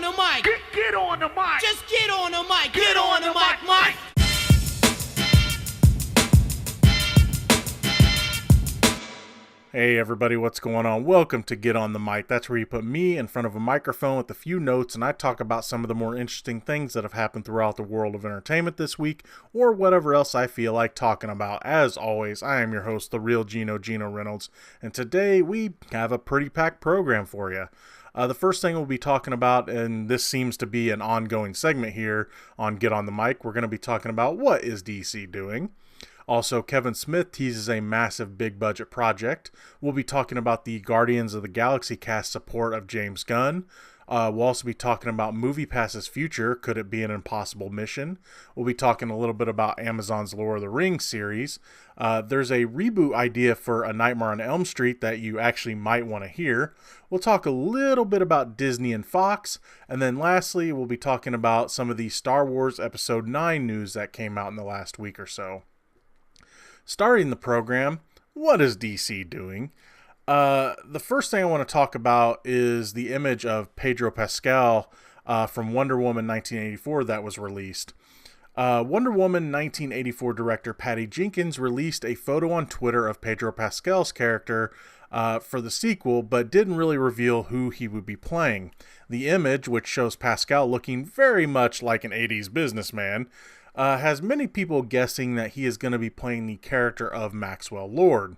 the mic. Get on the mic. Just get on the mic. Get on the mic, Mike. Hey everybody, what's going on? Welcome to Get on the Mic. That's where you put me in front of a microphone with a few notes and I talk about some of the more interesting things that have happened throughout the world of entertainment this week, or whatever else I feel like talking about. As always, I am your host, the real Geno Reynolds, and today we have a pretty packed program for you. The first thing we'll be talking about, and this seems to be an ongoing segment here on Get on the Mic, we're going to be talking about what is DC doing. Also, Kevin Smith teases a massive big budget project. We'll be talking about the Guardians of the Galaxy cast support of James Gunn. We'll also be talking about MoviePass's future. Could it be an impossible mission? We'll be talking a little bit about Amazon's Lord of the Rings series. There's a reboot idea for A Nightmare on Elm Street that you actually might want to hear. We'll talk a little bit about Disney and Fox. And then lastly, we'll be talking about some of the Star Wars Episode 9 news that came out in the last week or so. Starting the program, what is DC doing? The first thing I want to talk about is the image of Pedro Pascal from Wonder Woman 1984 that was released. Wonder Woman 1984 director Patty Jenkins released a photo on Twitter of Pedro Pascal's character for the sequel, but didn't really reveal who he would be playing. The image, which shows Pascal looking very much like an 80s businessman, has many people guessing that he is going to be playing the character of Maxwell Lord.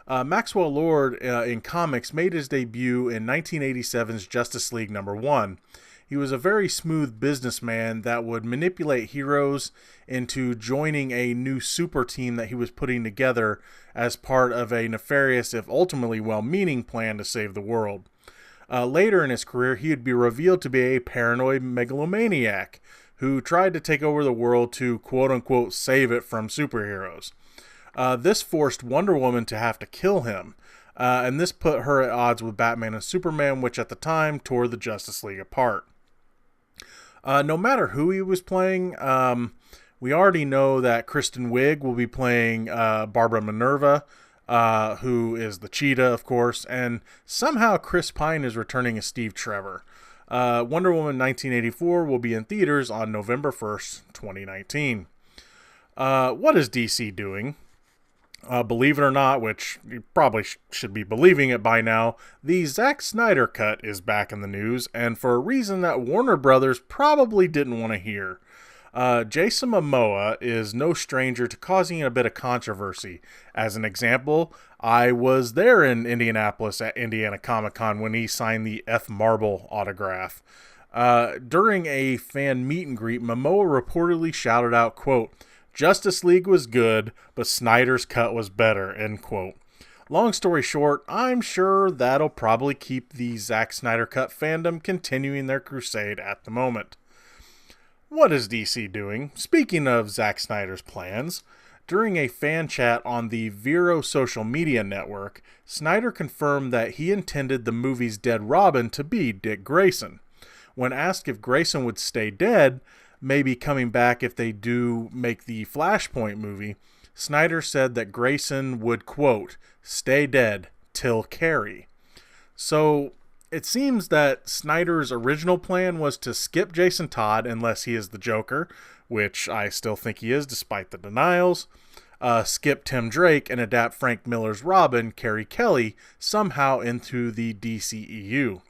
Maxwell Lord in comics made his debut in 1987's Justice League #1. He was a very smooth businessman that would manipulate heroes into joining a new super team that he was putting together as part of a nefarious, if ultimately well-meaning, plan to save the world. Later in his career, he would be revealed to be a paranoid megalomaniac who tried to take over the world to quote-unquote save it from superheroes. This forced Wonder Woman to have to kill him, and this put her at odds with Batman and Superman, which at the time tore the Justice League apart. No matter who he was playing, we already know that Kristen Wiig will be playing Barbara Minerva, who is the Cheetah, of course, and somehow Chris Pine is returning as Steve Trevor. Wonder Woman 1984 will be in theaters on November 1st, 2019. What is DC doing? Believe it or not, which you probably should be believing it by now, the Zack Snyder cut is back in the news, and for a reason that Warner Brothers probably didn't want to hear. Jason Momoa is no stranger to causing a bit of controversy. As an example, I was there in Indianapolis at Indiana Comic-Con when he signed the F. Marble autograph. During a fan meet and greet, Momoa reportedly shouted out, quote, "Justice League was good, but Snyder's cut was better," end quote. Long story short, I'm sure that'll probably keep the Zack Snyder cut fandom continuing their crusade at the moment. What is DC doing? Speaking of Zack Snyder's plans, during a fan chat on the Vero social media network, Snyder confirmed that he intended the movie's dead Robin to be Dick Grayson. When asked if Grayson would stay dead, maybe coming back if they do make the Flashpoint movie, Snyder said that Grayson would, quote, "stay dead till Carrie." So it seems that Snyder's original plan was to skip Jason Todd unless he is the Joker, which I still think he is despite the denials, skip Tim Drake and adapt Frank Miller's Robin, Carrie Kelly, somehow into the DCEU.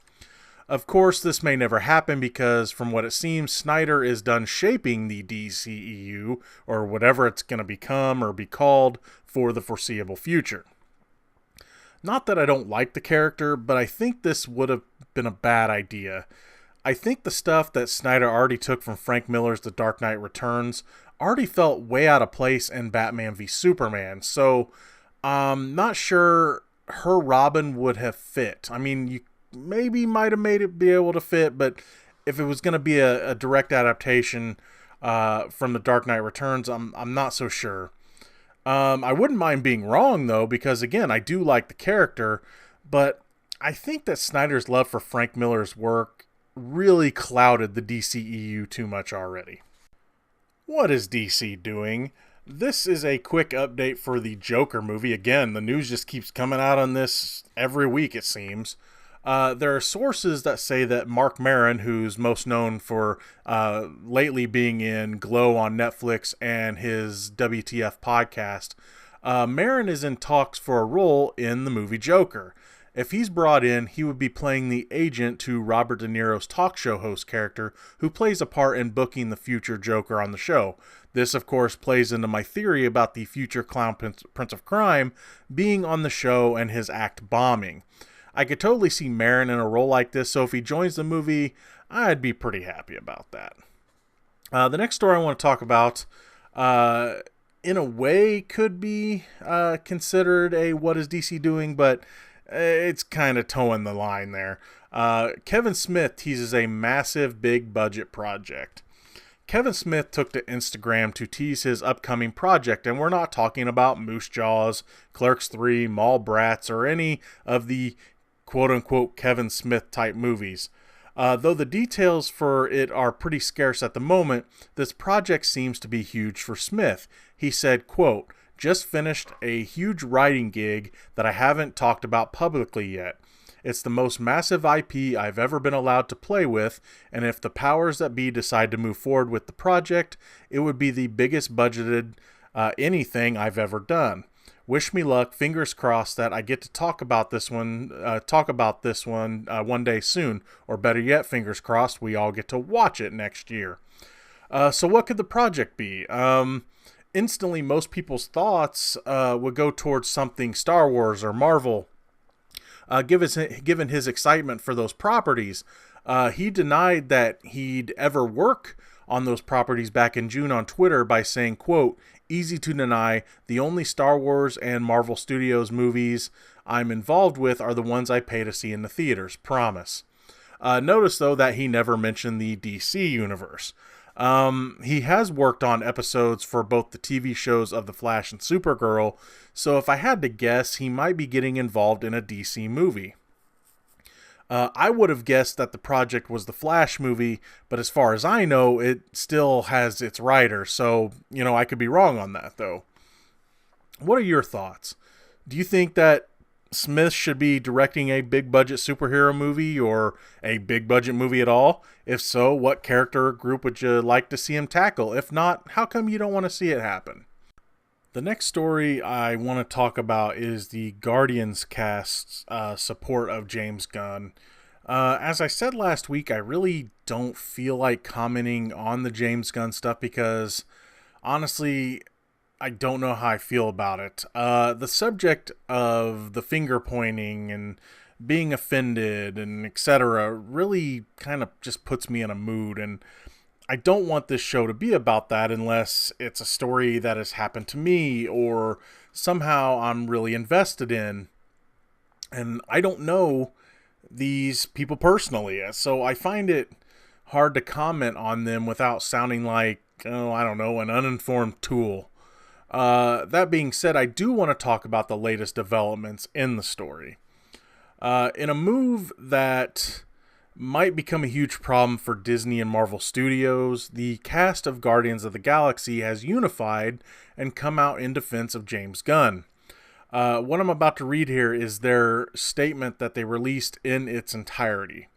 Of course, this may never happen because, from what it seems, Snyder is done shaping the DCEU, or whatever it's going to become or be called, for the foreseeable future. Not that I don't like the character, but I think this would have been a bad idea. I think the stuff that Snyder already took from Frank Miller's The Dark Knight Returns already felt way out of place in Batman v Superman, so I'm not sure her Robin would have fit. I mean, you maybe might have made it be able to fit, but if it was going to be a direct adaptation from The Dark Knight Returns, I'm not so sure. I wouldn't mind being wrong, though, because, again, I do like the character, but I think that Snyder's love for Frank Miller's work really clouded the DCEU too much already. What is DC doing? This is a quick update for the Joker movie. Again, the news just keeps coming out on this every week, it seems. There are sources that say that Mark Maron, who's most known for lately being in Glow on Netflix and his WTF podcast, Maron is in talks for a role in the movie Joker. If he's brought in, he would be playing the agent to Robert De Niro's talk show host character, who plays a part in booking the future Joker on the show. This, of course, plays into my theory about the future clown Prince of Crime being on the show and his act bombing. I could totally see Maron in a role like this, so if he joins the movie, I'd be pretty happy about that. The next story I want to talk about, in a way, could be considered a what is DC doing, but it's kind of towing the line there. Kevin Smith teases a massive big budget project. Kevin Smith took to Instagram to tease his upcoming project, and we're not talking about Moose Jaws, Clerks 3, Mallrats, or any of the quote-unquote Kevin Smith type movies. Though the details for it are pretty scarce at the moment, this project seems to be huge for Smith. He said, quote, "Just finished a huge writing gig that I haven't talked about publicly yet. It's the most massive IP I've ever been allowed to play with, and if the powers that be decide to move forward with the project, it would be the biggest budgeted anything I've ever done. Wish me luck. Fingers crossed that I get to talk about this one one day soon, or better yet, fingers crossed we all get to watch it next year." So what could the project be? Instantly, most people's thoughts would go towards something Star Wars or Marvel. Given his excitement for those properties, he denied that he'd ever work on those properties back in June on Twitter by saying, quote, "Easy to deny, the only Star Wars and Marvel Studios movies I'm involved with are the ones I pay to see in the theaters, promise." Notice, though, that he never mentioned the DC universe. He has worked on episodes for both the TV shows of The Flash and Supergirl, so if I had to guess, he might be getting involved in a DC movie. I would have guessed that the project was the Flash movie, but as far as I know, it still has its writer, so, I could be wrong on that, though. What are your thoughts? Do you think that Smith should be directing a big budget superhero movie or a big budget movie at all? If so, what character or group would you like to see him tackle? If not, how come you don't want to see it happen? The next story I want to talk about is the Guardians cast's support of James Gunn. As I said last week, I really don't feel like commenting on the James Gunn stuff because, honestly, I don't know how I feel about it. The subject of the finger pointing and being offended and etc. really kind of just puts me in a mood, and I don't want this show to be about that unless it's a story that has happened to me or somehow I'm really invested in. And I don't know these people personally, so I find it hard to comment on them without sounding like, I don't know, an uninformed tool. That being said, I do want to talk about the latest developments in the story. In a move that might become a huge problem for Disney and Marvel Studios, the cast of Guardians of the Galaxy has unified and come out in defense of James Gunn. What I'm about to read here is their statement that they released in its entirety.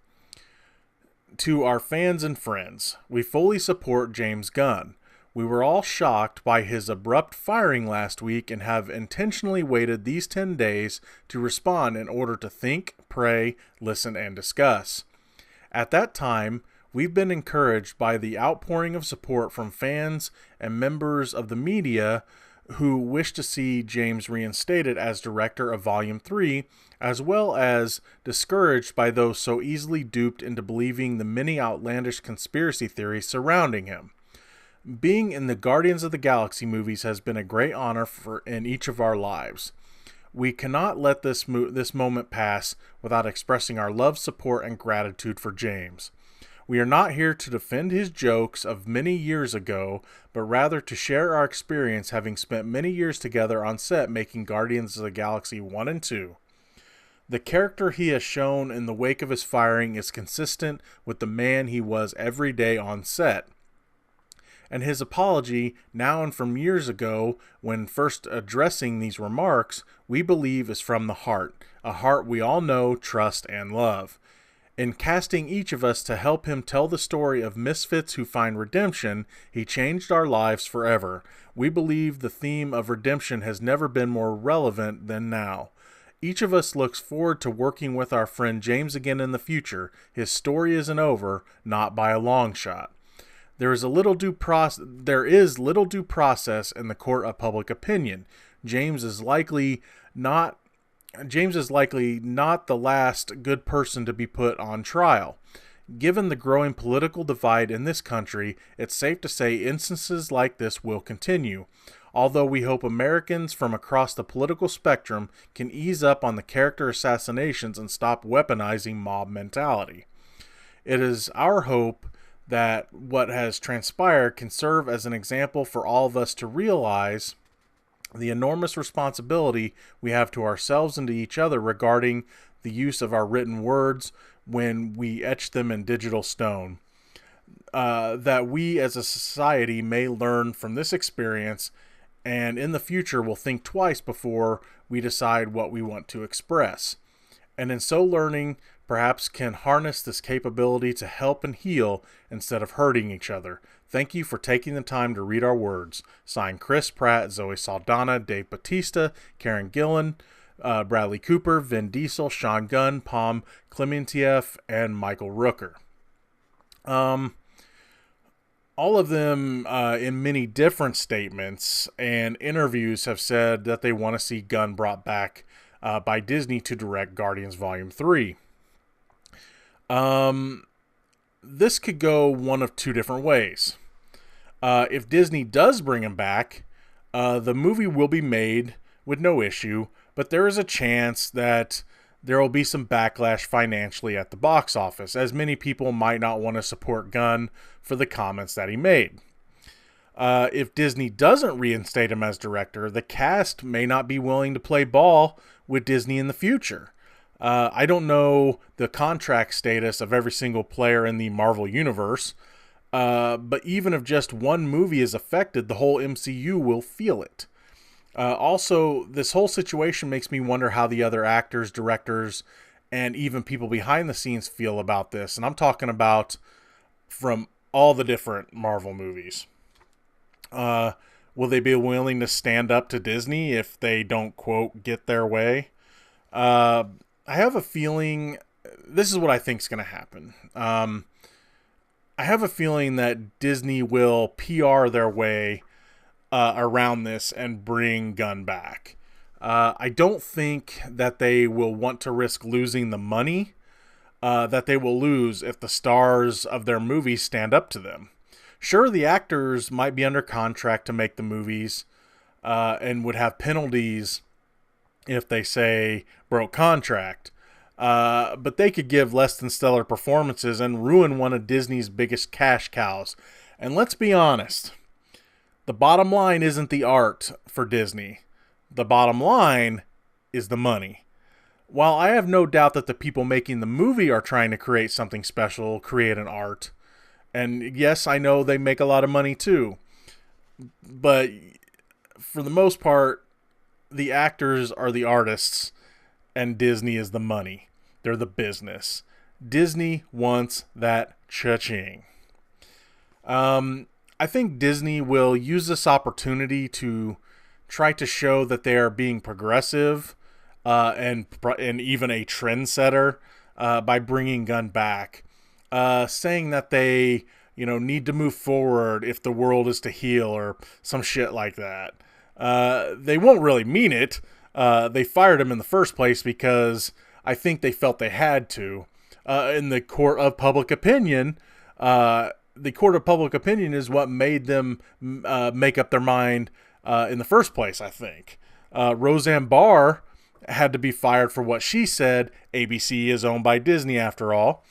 "To our fans and friends, we fully support James Gunn. We were all shocked by his abrupt firing last week and have intentionally waited these 10 days to respond in order to think, pray, listen, and discuss. At that time, we've been encouraged by the outpouring of support from fans and members of the media who wish to see James reinstated as director of Volume 3, as well as discouraged by those so easily duped into believing the many outlandish conspiracy theories surrounding him. Being in the Guardians of the Galaxy movies has been a great honor in each of our lives. We cannot let this moment pass without expressing our love, support, and gratitude for James. We are not here to defend his jokes of many years ago, but rather to share our experience having spent many years together on set making Guardians of the Galaxy 1 and 2. The character he has shown in the wake of his firing is consistent with the man he was every day on set. And his apology, now and from years ago, when first addressing these remarks, we believe is from the heart, a heart we all know, trust, and love. In casting each of us to help him tell the story of misfits who find redemption, he changed our lives forever. We believe the theme of redemption has never been more relevant than now. Each of us looks forward to working with our friend James again in the future. His story isn't over, not by a long shot. There is little due process in the court of public opinion. James is likely not the last good person to be put on trial. Given the growing political divide in this country, it's safe to say instances like this will continue, although we hope Americans from across the political spectrum can ease up on the character assassinations and stop weaponizing mob mentality. It is our hope that what has transpired can serve as an example for all of us to realize the enormous responsibility we have to ourselves and to each other regarding the use of our written words when we etch them in digital stone. That we as a society may learn from this experience, and in the future will think twice before we decide what we want to express. And in so learning, perhaps can harness this capability to help and heal instead of hurting each other. Thank you for taking the time to read our words. Signed, Chris Pratt, Zoe Saldana, Dave Bautista, Karen Gillan, Bradley Cooper, Vin Diesel, Sean Gunn, Palm Clementieff, and Michael Rooker. All of them, in many different statements and interviews, have said that they want to see Gunn brought back by Disney to direct Guardians Volume 3. This could go one of two different ways. If Disney does bring him back, the movie will be made with no issue, but there is a chance that there will be some backlash financially at the box office, as many people might not want to support Gunn for the comments that he made. If Disney doesn't reinstate him as director, the cast may not be willing to play ball with Disney in the future. I don't know the contract status of every single player in the Marvel Universe, but even if just one movie is affected, the whole MCU will feel it. Also, this whole situation makes me wonder how the other actors, directors, and even people behind the scenes feel about this. And I'm talking about from all the different Marvel movies. Will they be willing to stand up to Disney if they don't, quote, get their way? I have a feeling this is what I think is going to happen. I have a feeling that Disney will PR their way around this and bring Gunn back. I don't think that they will want to risk losing the money that they will lose if the stars of their movies stand up to them. Sure, the actors might be under contract to make the movies and would have penalties if they say broke contract. But they could give less than stellar performances and ruin one of Disney's biggest cash cows. And let's be honest, the bottom line isn't the art for Disney. The bottom line is the money. While I have no doubt that the people making the movie are trying to create something special, create an art, and yes, I know they make a lot of money too, but for the most part, the actors are the artists and Disney is the money. They're the business. Disney wants that cha-ching. I think Disney will use this opportunity to try to show that they are being progressive and even a trendsetter by bringing Gunn back, saying that they need to move forward if the world is to heal or some shit like that. They won't really mean it. They fired him in the first place because I think they felt they had to. In the court of public opinion, the court of public opinion is what made them make up their mind in the first place, I think. Roseanne Barr had to be fired for what she said. ABC is owned by Disney after all.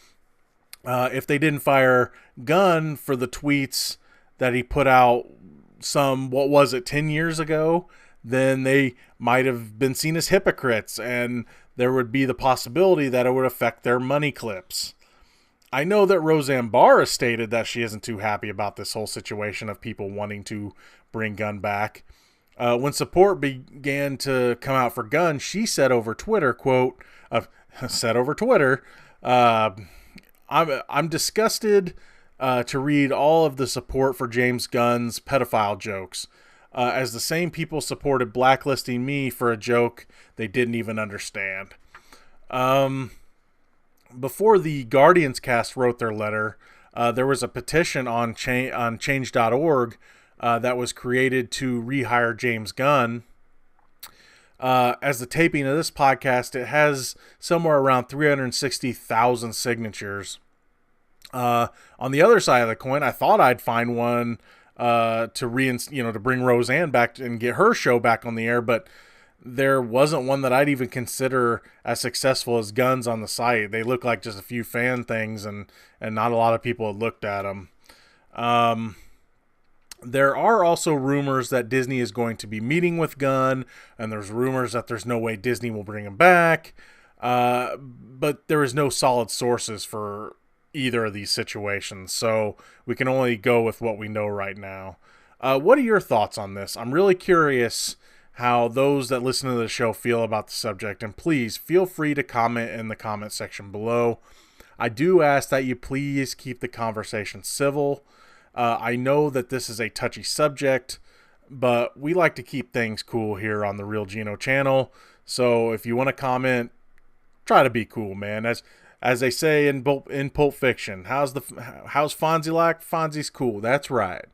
If they didn't fire Gunn for the tweets that he put out 10 years ago, then they might have been seen as hypocrites, and there would be the possibility that it would affect their money clips. I know that Roseanne Barr has stated that she isn't too happy about this whole situation of people wanting to bring Gunn back. When support began to come out for Gunn, she said over Twitter, quote, said over Twitter, I'm disgusted to read all of the support for James Gunn's pedophile jokes, as the same people supported blacklisting me for a joke they didn't even understand. Before the Guardians cast wrote their letter, there was a petition on change.org that was created to rehire James Gunn. As the taping of this podcast, it has somewhere around 360,000 signatures. On the other side of the coin, I thought I'd find one to bring Roseanne back and get her show back on the air, but there wasn't one that I'd even consider as successful as Gunn's on the site. They look like just a few fan things, and not a lot of people had looked at them. There are also rumors that Disney is going to be meeting with Gunn, and there's rumors that there's no way Disney will bring him back. But there is no solid sources for either of these situations, so we can only go with what we know right now. What are your thoughts on this? I'm really curious how those that listen to the show feel about the subject, and please feel free to comment in the comment section below. I do ask that you please keep the conversation civil. I know that this is a touchy subject, but we like to keep things cool here on the Real Geno channel. So if you want to comment, try to be cool, man. As they say in Pulp Fiction, how's Fonzie like? Fonzie's cool. That's right.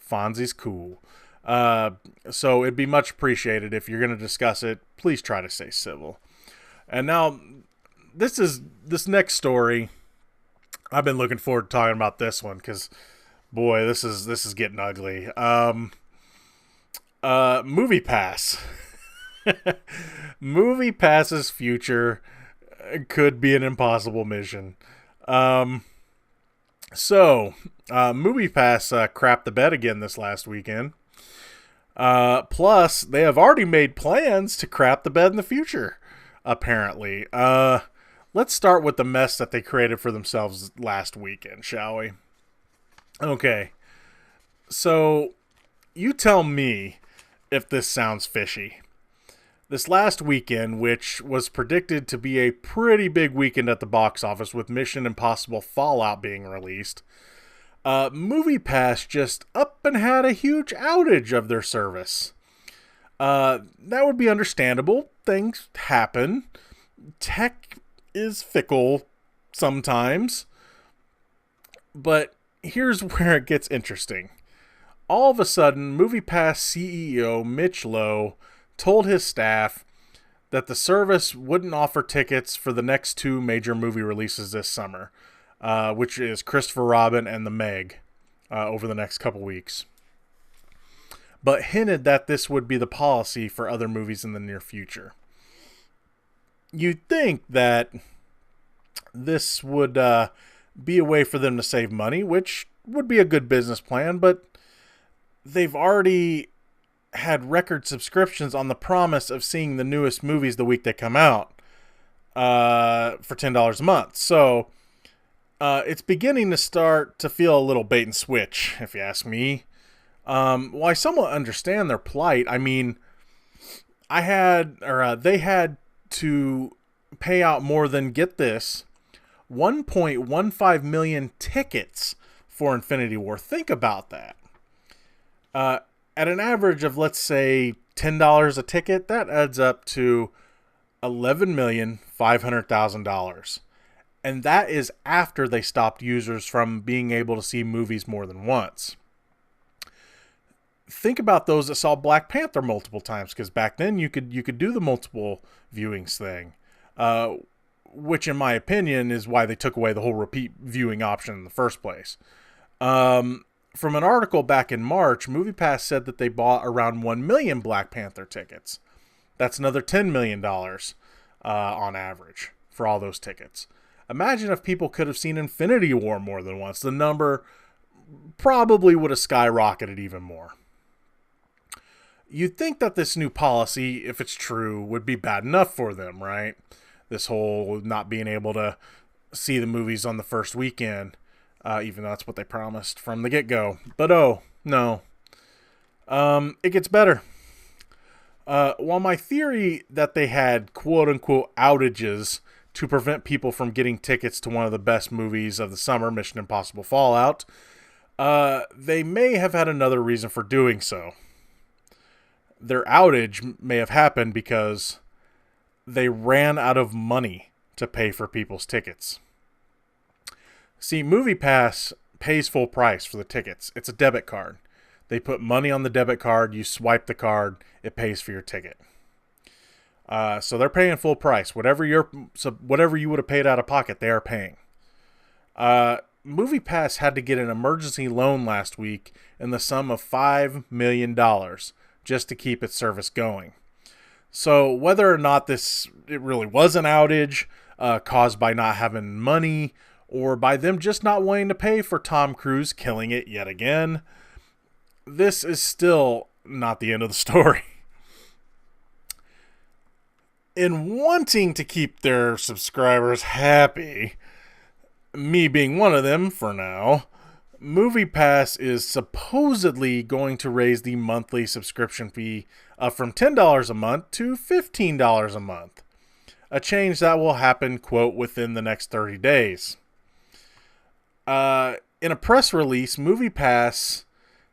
Fonzie's cool. So it'd be much appreciated if you're going to discuss it. Please try to stay civil. And now, this next story. I've been looking forward to talking about this one because, boy, this is getting ugly. Movie Pass. Movie Pass's future could be an impossible mission. So Movie Pass crapped the bed again this last weekend. Plus, they have already made plans to crap the bed in the future, apparently. Let's start with the mess that they created for themselves last weekend, shall we? Okay. So, you tell me if this sounds fishy. This last weekend, which was predicted to be a pretty big weekend at the box office with Mission Impossible Fallout being released, Movie Pass just up and had a huge outage of their service. That would be understandable. Things happen. Tech is fickle sometimes. But here's where it gets interesting. All of a sudden, Movie Pass CEO Mitch Lowe told his staff that the service wouldn't offer tickets for the next two major movie releases this summer, which is Christopher Robin and The Meg, over the next couple weeks. But hinted that this would be the policy for other movies in the near future. You'd think that this would be a way for them to save money, which would be a good business plan, but they've already had record subscriptions on the promise of seeing the newest movies the week they come out for $10 a month. So it's beginning to start to feel a little bait and switch, if you ask me. Well, I somewhat understand their plight. I mean, they had to pay out more than, get this, 1.15 million tickets for Infinity War. Think about that. At an average of, let's say, $10 a ticket, that adds up to $11,500,000. And that is after they stopped users from being able to see movies more than once. Think about those that saw Black Panther multiple times, because back then you could do the multiple viewings thing, which in my opinion is why they took away the whole repeat viewing option in the first place. From an article back in March, MoviePass said that they bought around 1 million Black Panther tickets. That's another $10 million on average for all those tickets. Imagine if people could have seen Infinity War more than once. The number probably would have skyrocketed even more. You'd think that this new policy, if it's true, would be bad enough for them, right? This whole not being able to see the movies on the first weekend, even though that's what they promised from the get-go. But oh, no. It gets better. While my theory that they had quote-unquote outages to prevent people from getting tickets to one of the best movies of the summer, Mission Impossible Fallout, they may have had another reason for doing so. Their outage may have happened because they ran out of money to pay for people's tickets. See, MoviePass pays full price for the tickets. It's a debit card. They put money on the debit card, you swipe the card, it pays for your ticket. So they're paying full price. Whatever you would have paid out of pocket, they are paying. MoviePass had to get an emergency loan last week in the sum of $5 million just to keep its service going. So whether or not it really was an outage caused by not having money or by them just not wanting to pay for Tom Cruise killing it yet again, this is still not the end of the story. In wanting to keep their subscribers happy, me being one of them for now, MoviePass is supposedly going to raise the monthly subscription fee from $10 a month to $15 a month. A change that will happen, quote, within the next 30 days. In a press release, MoviePass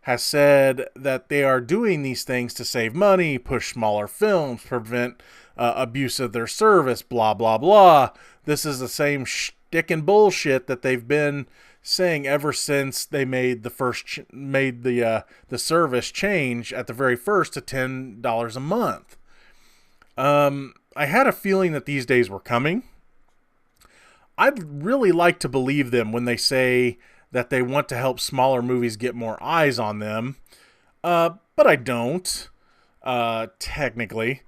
has said that they are doing these things to save money, push smaller films, prevent abuse of their service, blah, blah, blah. This is the same shtick and bullshit that they've been saying ever since they made the service change at the very first to $10 a month. I had a feeling that these days were coming. I'd really like to believe them when they say that they want to help smaller movies get more eyes on them, but I don't, technically.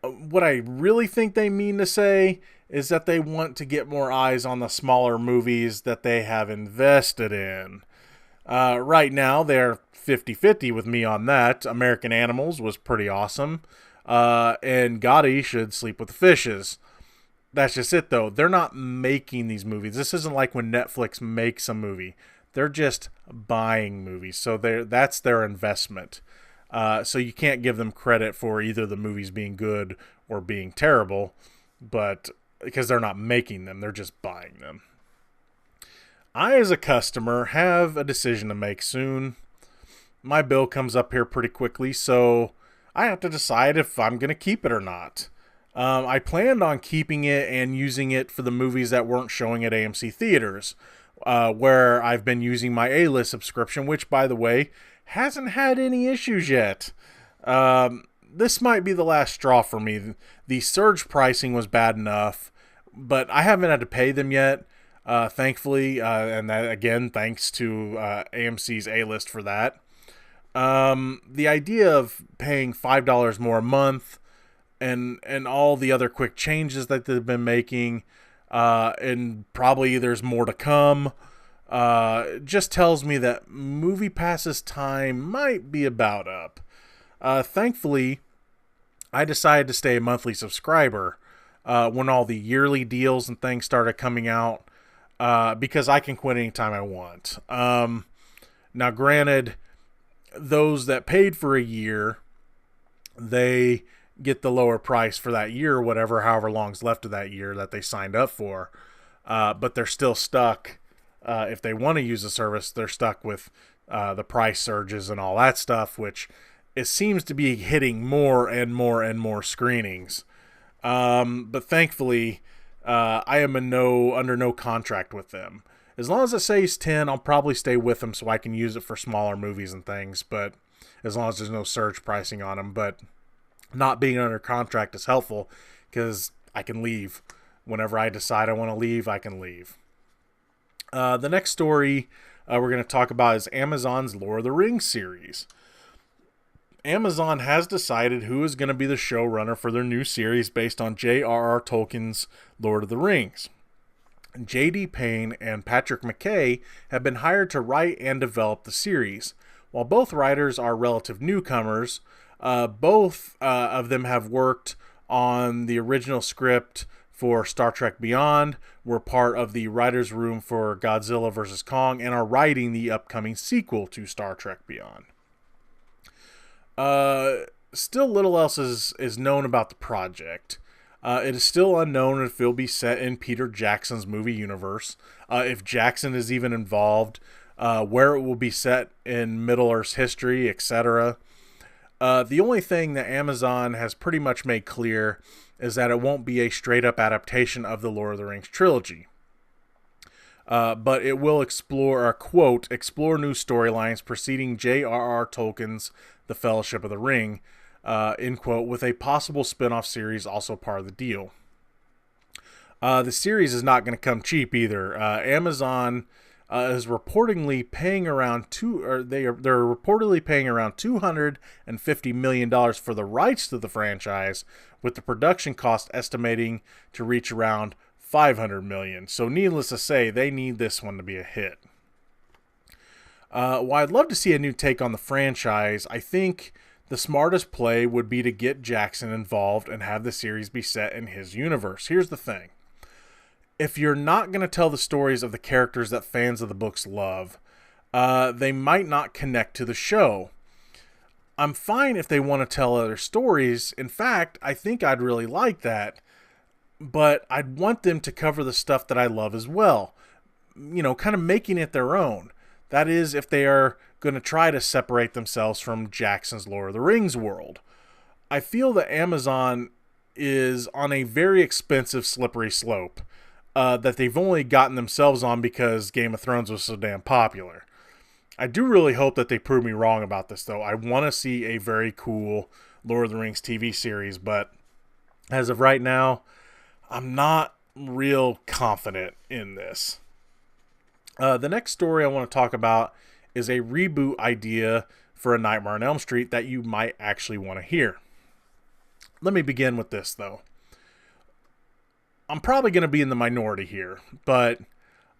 What I really think they mean to say is that they want to get more eyes on the smaller movies that they have invested in. Right now, they're 50-50 with me on that. American Animals was pretty awesome, and Gotti should sleep with the fishes. That's just it, though. They're not making these movies. This isn't like when Netflix makes a movie. They're just buying movies, so that's their investment. So you can't give them credit for either the movies being good or being terrible, but because they're not making them, they're just buying them. I, as a customer, have a decision to make soon. My bill comes up here pretty quickly, so I have to decide if I'm going to keep it or not. I planned on keeping it and using it for the movies that weren't showing at AMC theaters, where I've been using my A-list subscription, which, by the way, hasn't had any issues yet. This might be the last straw for me. The surge pricing was bad enough, but I haven't had to pay them yet, thankfully, and that, again, thanks to AMC's A-list for that. The idea of paying $5 more a month and all the other quick changes that they've been making, and probably there's more to come, just tells me that MoviePass's time might be about up. Thankfully, I decided to stay a monthly subscriber when all the yearly deals and things started coming out, because I can quit anytime I want. Now, granted, those that paid for a year, they get the lower price for that year, however long's left of that year that they signed up for. But they're still stuck. If they want to use the service, they're stuck with the price surges and all that stuff, which it seems to be hitting more and more and more screenings. But thankfully, I am under no contract with them. As long as it says 10, I'll probably stay with them so I can use it for smaller movies and things, but as long as there's no surge pricing on them. But not being under contract is helpful because I can leave. Whenever I decide I want to leave, I can leave. The next story we're going to talk about is Amazon's Lord of the Rings series. Amazon has decided who is going to be the showrunner for their new series based on J.R.R. Tolkien's Lord of the Rings. J.D. Payne and Patrick McKay have been hired to write and develop the series. While both writers are relative newcomers, both of them have worked on the original script for Star Trek Beyond. We're part of the writer's room for Godzilla vs. Kong and are writing the upcoming sequel to Star Trek Beyond. Still little else is known about the project. It is still unknown if it'll be set in Peter Jackson's movie universe, if Jackson is even involved, where it will be set in Middle-earth's history, etc. The only thing that Amazon has pretty much made clear is that it won't be a straight-up adaptation of the Lord of the Rings trilogy. But it will explore, quote, explore new storylines preceding J.R.R. Tolkien's The Fellowship of the Ring, end quote, with a possible spin-off series also part of the deal. The series is not going to come cheap either. Amazon is reportedly paying around they're reportedly paying around $250 million for the rights to the franchise, with the production cost estimating to reach around $500 million. So needless to say, they need this one to be a hit. While I'd love to see a new take on the franchise, I think the smartest play would be to get Jackson involved and have the series be set in his universe. Here's the thing. If you're not going to tell the stories of the characters that fans of the books love, they might not connect to the show. I'm fine if they want to tell other stories. In fact, I think I'd really like that. But I'd want them to cover the stuff that I love as well. You know, kind of making it their own. That is, if they are going to try to separate themselves from Jackson's Lord of the Rings world. I feel that Amazon is on a very expensive, slippery slope that they've only gotten themselves on because Game of Thrones was so damn popular. I do really hope that they prove me wrong about this, though. I want to see a very cool Lord of the Rings TV series, but as of right now, I'm not real confident in this. The next story I want to talk about is a reboot idea for A Nightmare on Elm Street that you might actually want to hear. Let me begin with this, though. I'm probably going to be in the minority here, but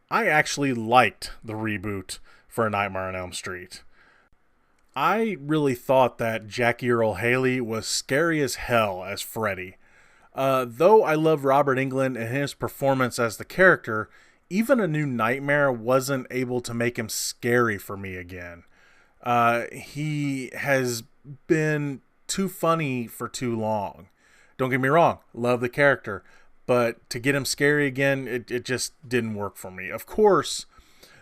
I actually liked the reboot for A Nightmare on Elm Street. I really thought that Jackie Earle Haley was scary as hell as Freddy. Though I love Robert Englund and his performance as the character, even A New Nightmare wasn't able to make him scary for me again. He has been too funny for too long. Don't get me wrong, love the character, but to get him scary again, it just didn't work for me. Of course,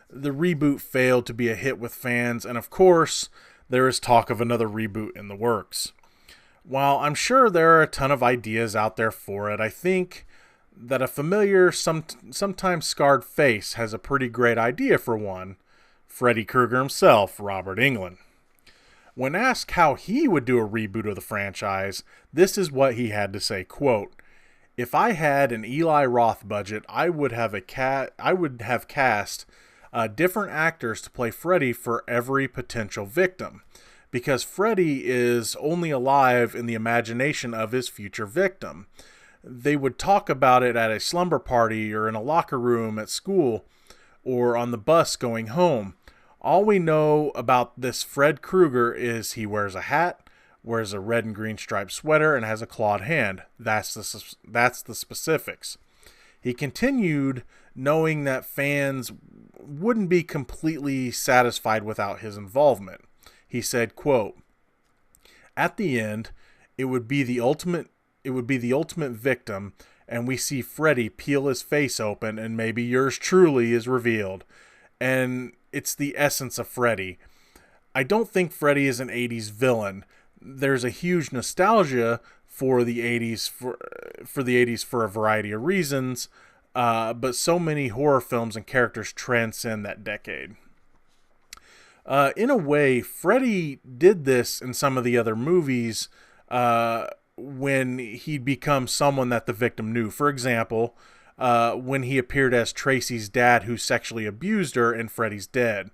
the reboot failed to be a hit with fans, and of course, there is talk of another reboot in the works. While I'm sure there are a ton of ideas out there for it, I think that a familiar, sometimes scarred face has a pretty great idea for one: Freddy Krueger himself, Robert Englund. When asked how he would do a reboot of the franchise, this is what he had to say, quote, "If I had an Eli Roth budget, I would have cast different actors to play Freddy for every potential victim, because Freddy is only alive in the imagination of his future victim. They would talk about it at a slumber party or in a locker room at school or on the bus going home. All we know about this Fred Krueger is he wears a hat, wears a red and green striped sweater, and has a clawed hand. That's the specifics." He continued, knowing that fans wouldn't be completely satisfied without his involvement. He said, quote, "At the end, it would be the ultimate victim, and we see Freddy peel his face open, and maybe yours truly is revealed. And it's the essence of Freddy. I don't think Freddy is an 80s villain. There's a huge nostalgia for the 80s for a variety of reasons, but so many horror films and characters transcend that decade." In a way, Freddy did this in some of the other movies when he'd become someone that the victim knew. For example, when he appeared as Tracy's dad who sexually abused her in Freddy's Dead.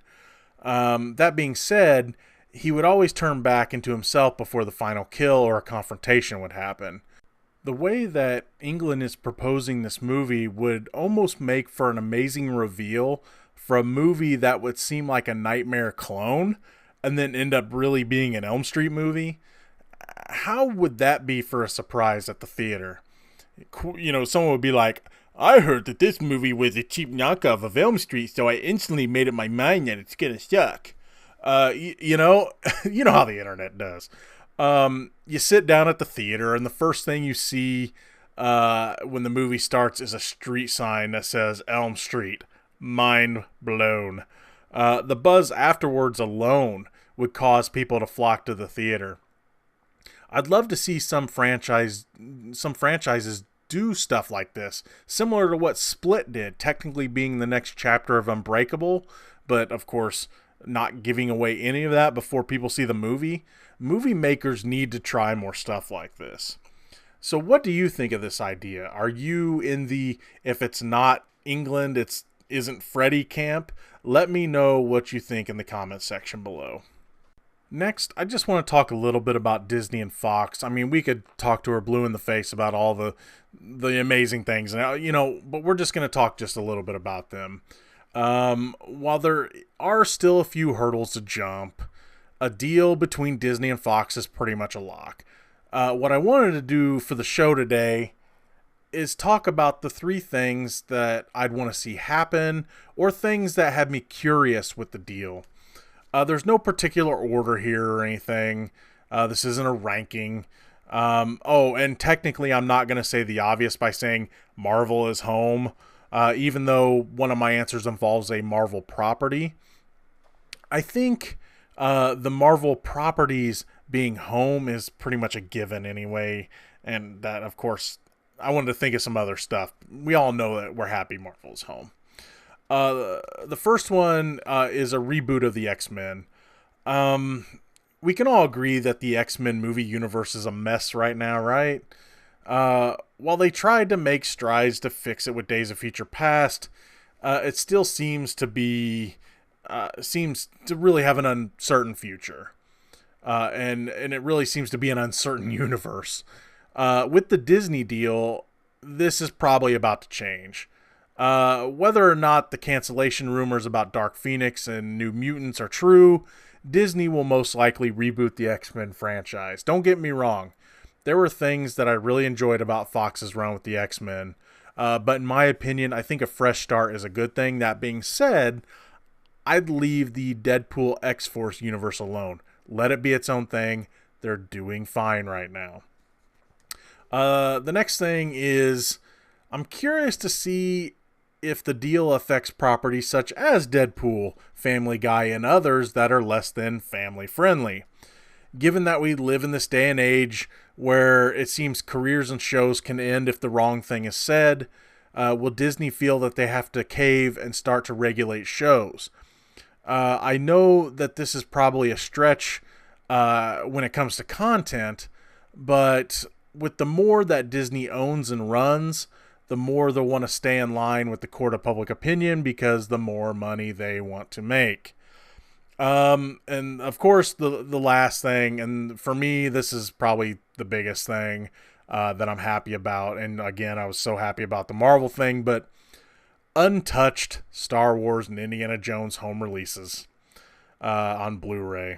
That being said, he would always turn back into himself before the final kill or a confrontation would happen. The way that Englund is proposing this movie would almost make for an amazing reveal for a movie that would seem like a Nightmare clone and then end up really being an Elm Street movie. How would that be for a surprise at the theater? Someone would be like, I heard that this movie was a cheap knockoff of Elm Street, so I instantly made up my mind that it's gonna suck. You know, you know how the internet does. You sit down at the theater, and the first thing you see when the movie starts is a street sign that says Elm Street. Mind blown. The buzz afterwards alone would cause people to flock to the theater. I'd love to see some franchises do stuff like this, similar to what Split did, technically being the next chapter of Unbreakable, but of course not giving away any of that before people see the movie. Movie makers need to try more stuff like this. So what do you think of this idea? Are you in the, if it's not England, isn't Freddy camp? Let me know what you think in the comment section below. Next, I just want to talk a little bit about Disney and Fox. I mean, we could talk to her blue in the face about all the amazing things, but we're just going to talk just a little bit about them. While there are still a few hurdles to jump, a deal between Disney and Fox is pretty much a lock. What I wanted to do for the show today is talk about the 3 things that I'd want to see happen, or things that had me curious with the deal. There's no particular order here or anything. This isn't a ranking. And technically I'm not going to say the obvious by saying Marvel is home, even though one of my answers involves a Marvel property. I think the Marvel properties being home is pretty much a given anyway, and that, of course, I wanted to think of some other stuff. We all know that we're happy Marvel is home. The first one is a reboot of the X-Men. We can all agree that the X-Men movie universe is a mess right now, right? While they tried to make strides to fix it with Days of Future Past, it still seems to really have an uncertain future. And it really seems to be an uncertain universe. With the Disney deal, this is probably about to change. Whether or not the cancellation rumors about Dark Phoenix and New Mutants are true, Disney will most likely reboot the X-Men franchise. Don't get me wrong. There were things that I really enjoyed about Fox's run with the X-Men. But in my opinion, I think a fresh start is a good thing. That being said, I'd leave the Deadpool X-Force universe alone. Let it be its own thing. They're doing fine right now. The next thing is, I'm curious to see if the deal affects properties such as Deadpool, Family Guy, and others that are less than family friendly. Given that we live in this day and age where it seems careers and shows can end if the wrong thing is said, will Disney feel that they have to cave and start to regulate shows? I know that this is probably a stretch when it comes to content, but with the more that Disney owns and runs, the more they'll want to stay in line with the court of public opinion, because the more money they want to make. And of course, the last thing, and for me, this is probably the biggest thing that I'm happy about. And again, I was so happy about the Marvel thing, but untouched Star Wars and Indiana Jones home releases on Blu-ray.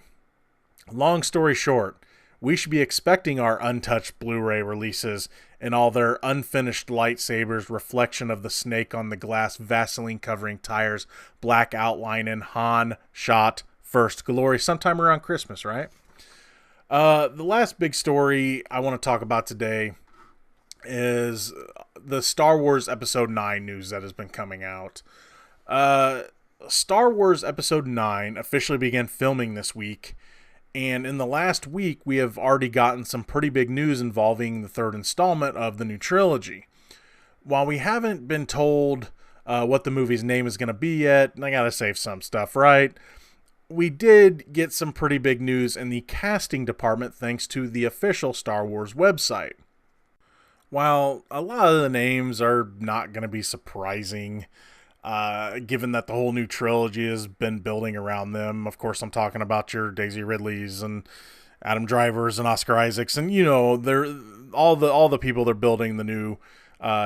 Long story short, we should be expecting our untouched Blu-ray releases and all their unfinished lightsabers, reflection of the snake on the glass, Vaseline covering tires, black outline, and Han shot first glory sometime around Christmas, right? The last big story I want to talk about today is the Star Wars Episode 9 news that has been coming out. Star Wars Episode 9 officially began filming this week, and in the last week, we have already gotten some pretty big news involving the 3rd installment of the new trilogy. While we haven't been told what the movie's name is going to be yet, and I gotta save some stuff, right? We did get some pretty big news in the casting department thanks to the official Star Wars website. While a lot of the names are not going to be surprising, given that the whole new trilogy has been building around them. Of course, I'm talking about your Daisy Ridleys and Adam Drivers and Oscar Isaacs, and they're all the people they're building the new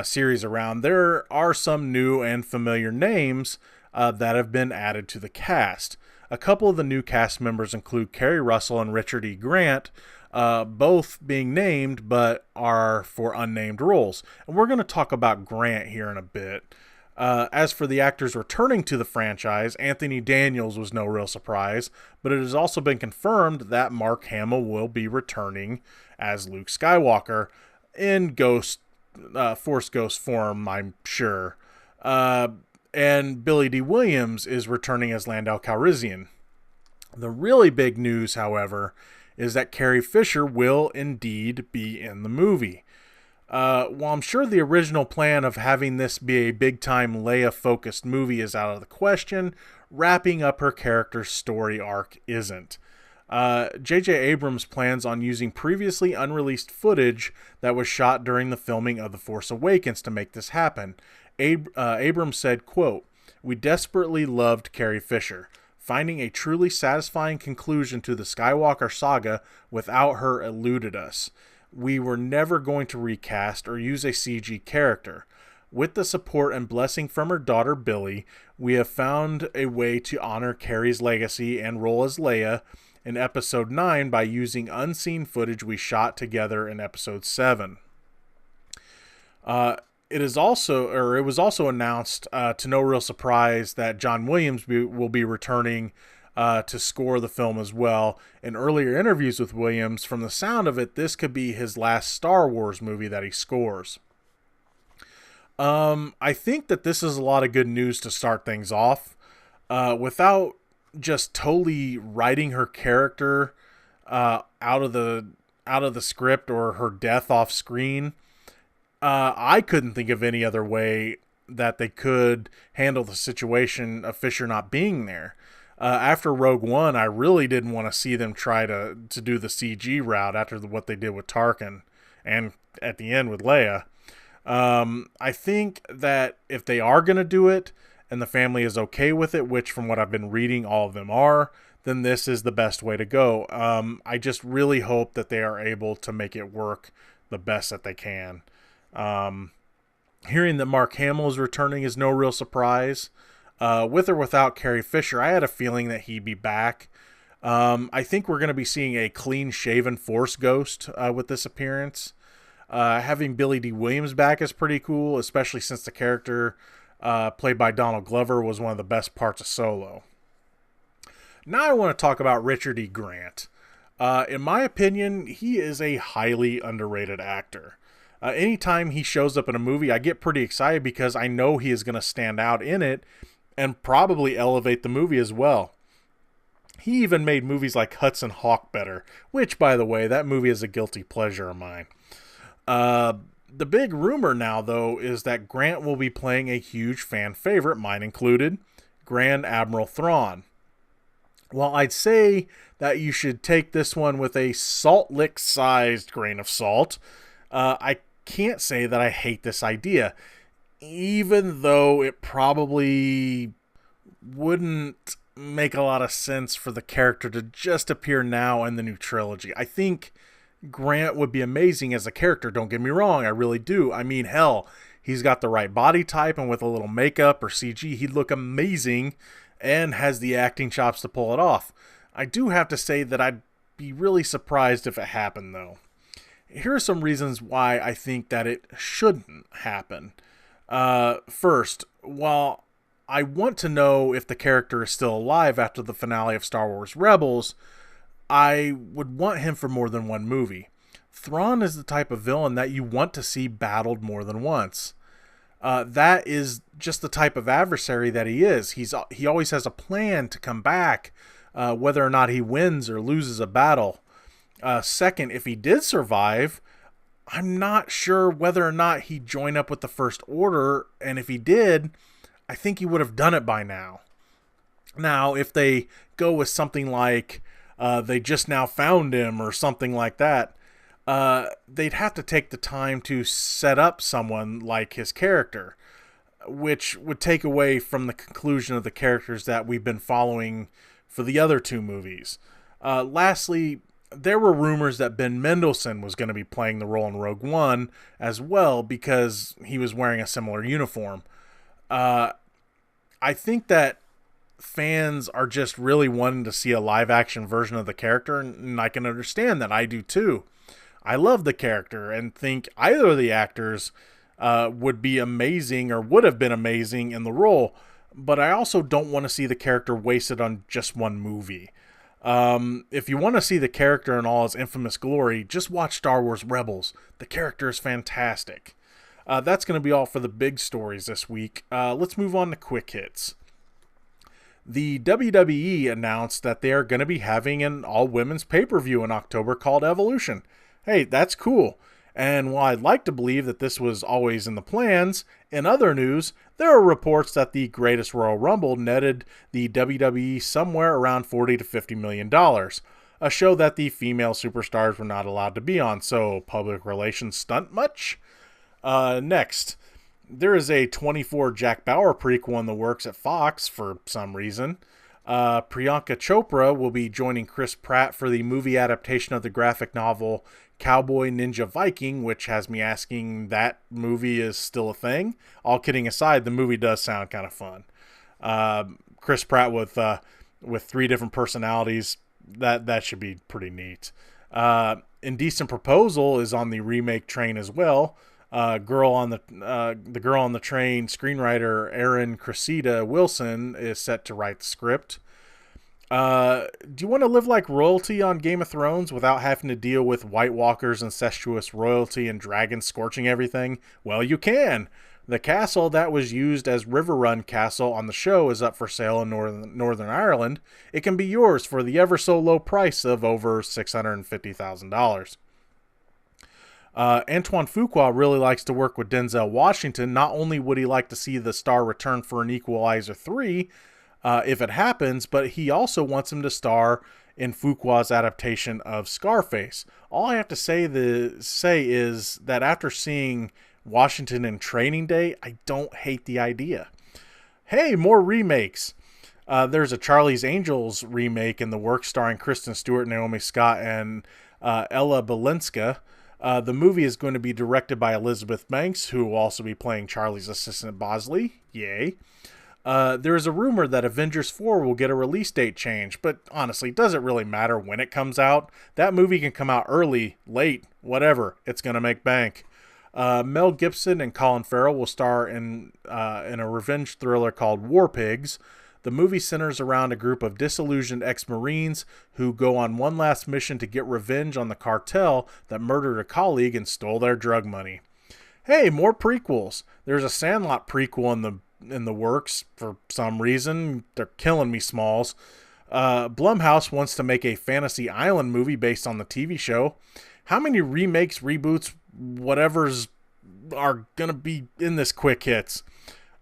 series around. There are some new and familiar names, that have been added to the cast. A couple of the new cast members include Kerry Russell and Richard E. Grant, both being named but are for unnamed roles. And we're going to talk about Grant here in a bit. As for the actors returning to the franchise, Anthony Daniels was no real surprise, but it has also been confirmed that Mark Hamill will be returning as Luke Skywalker in Force Ghost form, I'm sure. And Billy D. Williams is returning as Lando Calrissian. The really big news, however, is that Carrie Fisher will indeed be in the movie. While I'm sure the original plan of having this be a big-time Leia-focused movie is out of the question, wrapping up her character's story arc isn't. J.J. Abrams plans on using previously unreleased footage that was shot during the filming of The Force Awakens to make this happen. Abrams said, quote, "We desperately loved Carrie Fisher. Finding a truly satisfying conclusion to the Skywalker saga without her eluded us. We were never going to recast or use a CG character. With the support and blessing from her daughter Billy, we have found a way to honor Carrie's legacy and role as Leia in Episode 9 by using unseen footage we shot together in Episode 7. It was also announced, to no real surprise, that John Williams will be returning to score the film as well. In earlier interviews with Williams, from the sound of it, this could be his last Star Wars movie that he scores. I think that this is a lot of good news to start things off. Without just totally writing her character out of the script or her death off screen, I couldn't think of any other way that they could handle the situation of Fisher not being there. After Rogue One, I really didn't want to see them try to do the CG route after what they did with Tarkin and at the end with Leia. I think that if they are going to do it and the family is okay with it, which from what I've been reading, all of them are, then this is the best way to go. I just really hope that they are able to make it work the best that they can. Hearing that Mark Hamill is returning is no real surprise. With or without Carrie Fisher, I had a feeling that he'd be back. I think we're going to be seeing a clean-shaven Force Ghost with this appearance. Having Billy D. Williams back is pretty cool, especially since the character played by Donald Glover was one of the best parts of Solo. Now I want to talk about Richard E. Grant. In my opinion, he is a highly underrated actor. Anytime he shows up in a movie, I get pretty excited because I know he is going to stand out in it and probably elevate the movie as well. He even made movies like Hudson Hawk better, which, by the way, that movie is a guilty pleasure of mine. The big rumor now, though, is that Grant will be playing a huge fan favorite, mine included, Grand Admiral Thrawn. While I'd say that you should take this one with a salt lick-sized grain of salt, I can't say that I hate this idea, even though it probably wouldn't make a lot of sense for the character to just appear now in the new trilogy. I think Grant would be amazing as a character, don't get me wrong, I really do. I mean, hell, he's got the right body type, and with a little makeup or CG, he'd look amazing and has the acting chops to pull it off. I do have to say that I'd be really surprised if it happened, though. Here are some reasons why I think that it shouldn't happen. First, while I want to know if the character is still alive after the finale of Star Wars Rebels, I would want him for more than one movie. Thrawn is the type of villain that you want to see battled more than once. That is just the type of adversary that he is. He always has a plan to come back, whether or not he wins or loses a battle. Second, if he did survive, I'm not sure whether or not he'd join up with the First Order, and if he did, I think he would have done it by now. Now, if they go with something like they just now found him or something like that, they'd have to take the time to set up someone like his character, which would take away from the conclusion of the characters that we've been following for the other two movies. Lastly, there were rumors that Ben Mendelsohn was going to be playing the role in Rogue One as well because he was wearing a similar uniform. I I think that fans are just really wanting to see a live action version of the character, and I can understand that. I do too. I love the character and think either of the actors would be amazing or would have been amazing in the role, but I also don't want to see the character wasted on just one movie. If you want to see the character in all his infamous glory, just watch Star Wars Rebels. The character is fantastic. That's going to be all for the big stories this week. Let's move on to quick hits. The WWE announced that they are going to be having an all-women's pay-per-view in October called Evolution. Hey, that's cool. And while I'd like to believe that this was always in the plans, in other news, there are reports that the Greatest Royal Rumble netted the WWE somewhere around $40 to $50 million, a show that the female superstars were not allowed to be on, so public relations stunt much? Next, there is a 24 Jack Bauer prequel in the works at Fox for some reason. Priyanka Chopra will be joining Chris Pratt for the movie adaptation of the graphic novel Cowboy Ninja Viking, which has me asking that movie is still a thing. All kidding aside, the movie does sound kind of fun. Chris Pratt with 3 different personalities, that should be pretty neat. Indecent Proposal is on the remake train as well. The girl on the train screenwriter Erin Cressida Wilson is set to write the script. Do you want to live like royalty on Game of Thrones without having to deal with White Walkers, incestuous royalty, and dragons scorching everything? Well, you can. The castle that was used as Riverrun Castle on the show is up for sale in Northern Ireland. It can be yours for the ever so low price of over $650,000. Antoine Fuqua really likes to work with Denzel Washington. Not only would he like to see the star return for an Equalizer 3, if it happens, but he also wants him to star in Fuqua's adaptation of Scarface. All I have to say is that after seeing Washington in Training Day, I don't hate the idea. Hey, more remakes. There's a Charlie's Angels remake in the works starring Kristen Stewart, Naomi Scott, and Ella Balinska. The movie is going to be directed by Elizabeth Banks, who will also be playing Charlie's assistant Bosley. Yay. There is a rumor that Avengers 4 will get a release date change, but honestly, it doesn't really matter when it comes out. That movie can come out early, late, whatever. It's going to make bank. Mel Gibson and Colin Farrell will star in a revenge thriller called War Pigs. The movie centers around a group of disillusioned ex-Marines who go on one last mission to get revenge on the cartel that murdered a colleague and stole their drug money. Hey, more prequels. There's a Sandlot prequel in the works for some reason. They're killing me, Smalls. Blumhouse wants to make a Fantasy Island movie based on the TV show. How many remakes, reboots, whatever's are going to be in this quick hits?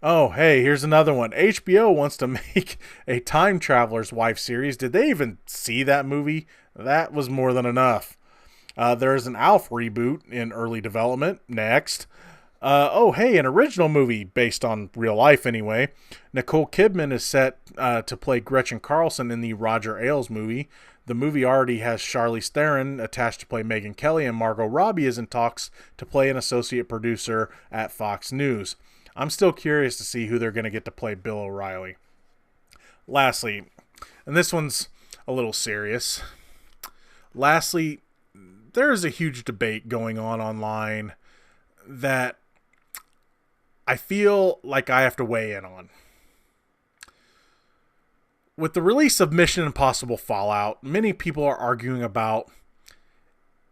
Oh, hey, here's another one. HBO wants to make a Time Traveler's Wife series. Did they even see that movie? That was more than enough. There is an Alf reboot in early development. Next. Hey, an original movie based on real life anyway. Nicole Kidman is set to play Gretchen Carlson in the Roger Ailes movie. The movie already has Charlize Theron attached to play Megyn Kelly, and Margot Robbie is in talks to play an associate producer at Fox News. I'm still curious to see who they're going to get to play Bill O'Reilly. Lastly, and this one's a little serious. Lastly, there is a huge debate going on online that I feel like I have to weigh in on. With the release of Mission Impossible Fallout, many people are arguing about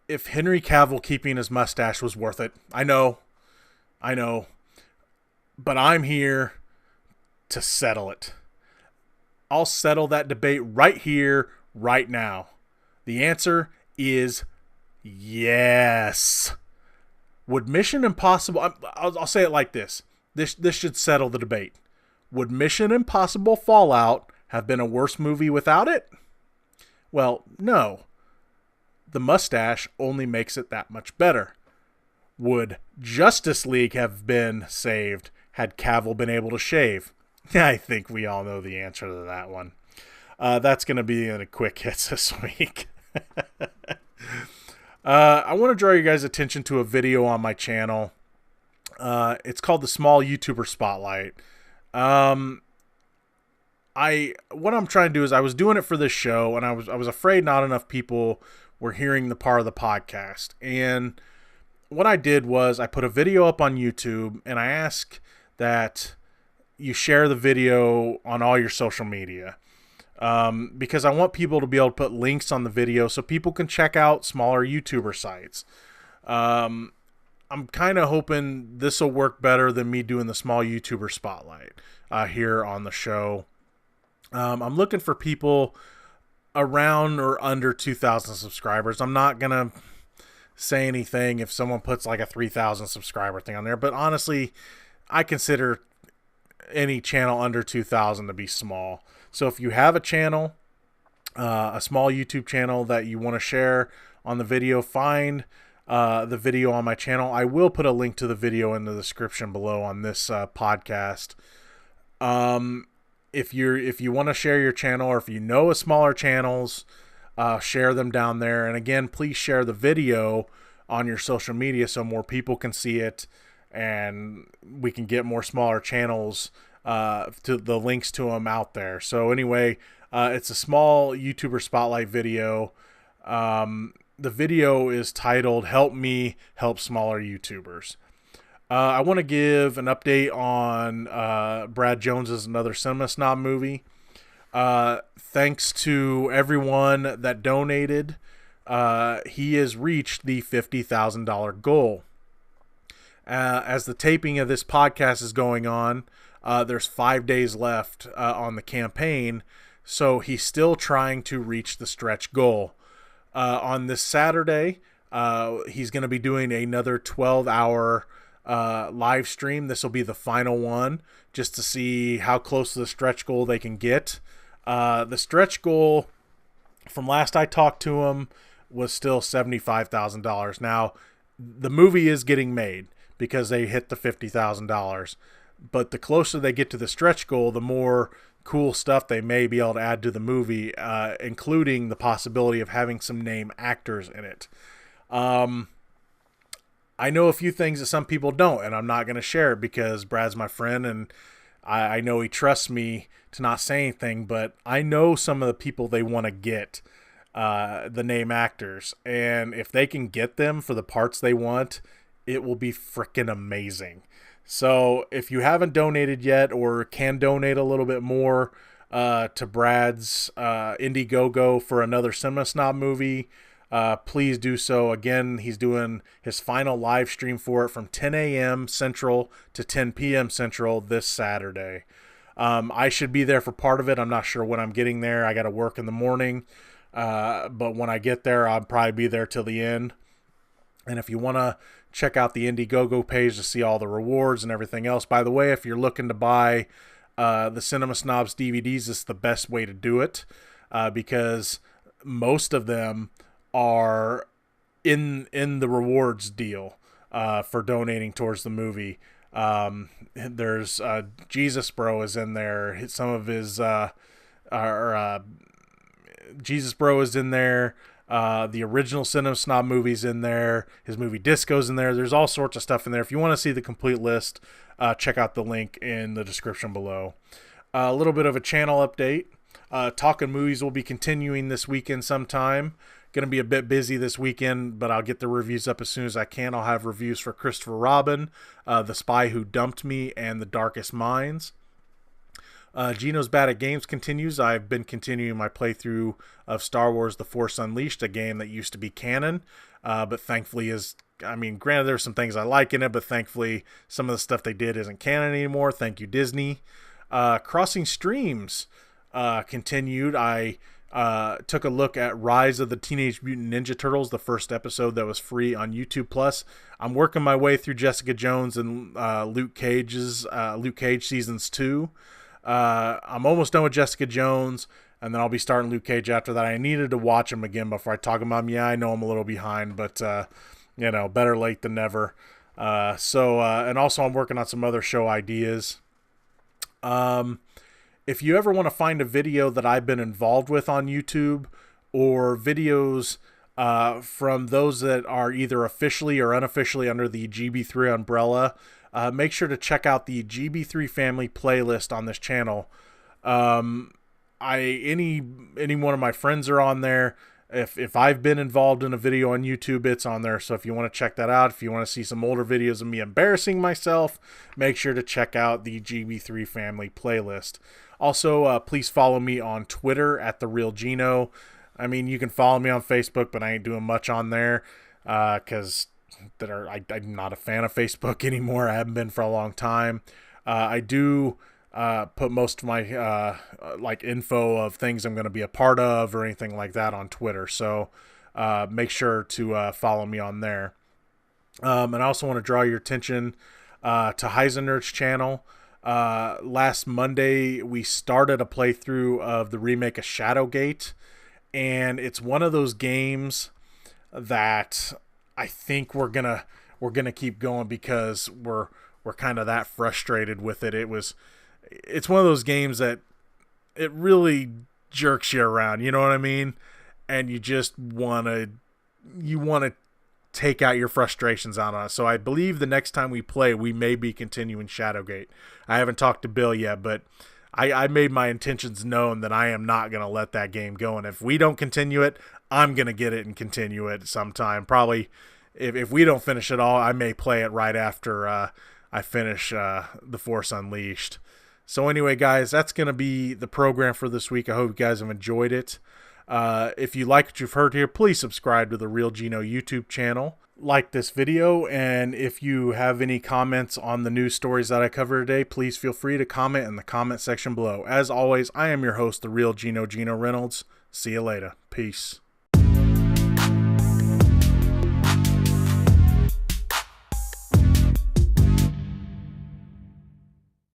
if Henry Cavill keeping his mustache was worth it. I know. But I'm here to settle it. I'll settle that debate right here, right now. The answer is yes. Would Mission Impossible... I'll say it like this. This should settle the debate. Would Mission Impossible Fallout have been a worse movie without it? Well, no. The mustache only makes it that much better. Would Justice League have been saved had Cavill been able to shave? I think we all know the answer to that one. That's going to be in a quick hits this week. I want to draw you guys' attention to a video on my channel. It's called the Small YouTuber Spotlight. what I'm trying to do is I was doing it for this show, and I was afraid not enough people were hearing the part of the podcast. And what I did was I put a video up on YouTube, and I ask that you share the video on all your social media. Because I want people to be able to put links on the video so people can check out smaller YouTuber sites. I'm kind of hoping this will work better than me doing the small YouTuber spotlight here on the show. I'm looking for people around or under 2,000 subscribers. I'm not going to say anything if someone puts like a 3,000 subscriber thing on there, but honestly, I consider any channel under 2,000 to be small. So if you have a channel, a small YouTube channel that you want to share on the video, find the video on my channel. I will put a link to the video in the description below on this podcast. If you want to share your channel, or if you know of smaller channels, share them down there. And again, please share the video on your social media so more people can see it, and we can get more smaller channels to the links to them out there. So anyway, it's a small YouTuber spotlight video. The video is titled "Help Me Help Smaller YouTubers." I want to give an update on Brad Jones's Another Cinema Snob movie. Thanks to everyone that donated, he has reached the $50,000 goal. As the taping of this podcast is going on, there's 5 days left on the campaign, so he's still trying to reach the stretch goal. On this Saturday, he's going to be doing another 12-hour live stream. This will be the final one, just to see how close to the stretch goal they can get. The stretch goal, from last I talked to him, was still $75,000. Now, the movie is getting made because they hit the $50,000. But the closer they get to the stretch goal, the more cool stuff they may be able to add to the movie, including the possibility of having some name actors in it. I know a few things that some people don't, and I'm not going to share it because Brad's my friend, and I know he trusts me to not say anything, but I know some of the people they want to get, the name actors, and if they can get them for the parts they want, it will be freaking amazing. So if you haven't donated yet, or can donate a little bit more to Brad's Indiegogo for Another Cinema Snob movie, please do so. Again, he's doing his final live stream for it from 10 a.m. Central to 10 p.m. Central this Saturday. I should be there for part of it. I'm not sure when I'm getting there. I got to work in the morning. But when I get there, I'll probably be there till the end. And if you want to check out the Indiegogo page to see all the rewards and everything else. By the way, if you're looking to buy the Cinema Snobs DVDs, it's the best way to do it, because most of them are in the rewards deal for donating towards the movie. There's Jesus Bro is in there. Some of his Jesus Bro is in there. The original Cinema Snob movie's in there. His movie Disco's in there. There's all sorts of stuff in there. If you want to see the complete list, check out the link in the description below. A little bit of a channel update. Talking Movies will be continuing this weekend sometime. Going to be a bit busy this weekend, but I'll get the reviews up as soon as I can. I'll have reviews for Christopher Robin, The Spy Who Dumped Me, and The Darkest Minds. Geno's Bad at Games continues. I've been continuing my playthrough of Star Wars The Force Unleashed, a game that used to be canon, but thankfully granted there's some things I like in it, but thankfully some of the stuff they did isn't canon anymore. Thank you, Disney. Crossing Streams continued. I took a look at Rise of the Teenage Mutant Ninja Turtles, the first episode that was free on YouTube Plus. I'm working my way through Jessica Jones and Luke Cage seasons 2. I'm almost done with Jessica Jones, and then I'll be starting Luke Cage after that. I needed to watch him again before I talk about him. Yeah, I know I'm a little behind, but better late than never. And also I'm working on some other show ideas. If you ever want to find a video that I've been involved with on YouTube, or videos from those that are either officially or unofficially under the GB3 umbrella, make sure to check out the GB3 Family playlist on this channel. Any one of my friends are on there. If I've been involved in a video on YouTube, it's on there. So if you want to check that out, if you want to see some older videos of me embarrassing myself, make sure to check out the GB3 Family playlist. Also, please follow me on Twitter at The Real Geno. I mean, you can follow me on Facebook, but I ain't doing much on there because I'm not a fan of Facebook anymore. I haven't been for a long time. I do put most of my like info of things I'm going to be a part of or anything like that on Twitter. So make sure to follow me on there. And I also want to draw your attention to Heisenerd's channel. Last Monday, we started a playthrough of the remake of Shadowgate. And it's one of those games that I think we're gonna keep going because we're kind of that frustrated with it. It's one of those games that it really jerks you around, you know what I mean? And you just want to take out your frustrations on us. So I believe the next time we play, we may be continuing Shadowgate. I haven't talked to Bill yet, but I made my intentions known that I am not going to let that game go. And if we don't continue it, I'm going to get it and continue it sometime. Probably if we don't finish it all, I may play it right after I finish The Force Unleashed. So anyway, guys, that's going to be the program for this week. I hope you guys have enjoyed it. If you like what you've heard here, please subscribe to the Real Geno YouTube channel. Like this video, and if you have any comments on the news stories that I cover today, please feel free to comment in the comment section below. As always, I am your host, the Real Geno Reynolds. See you later. Peace.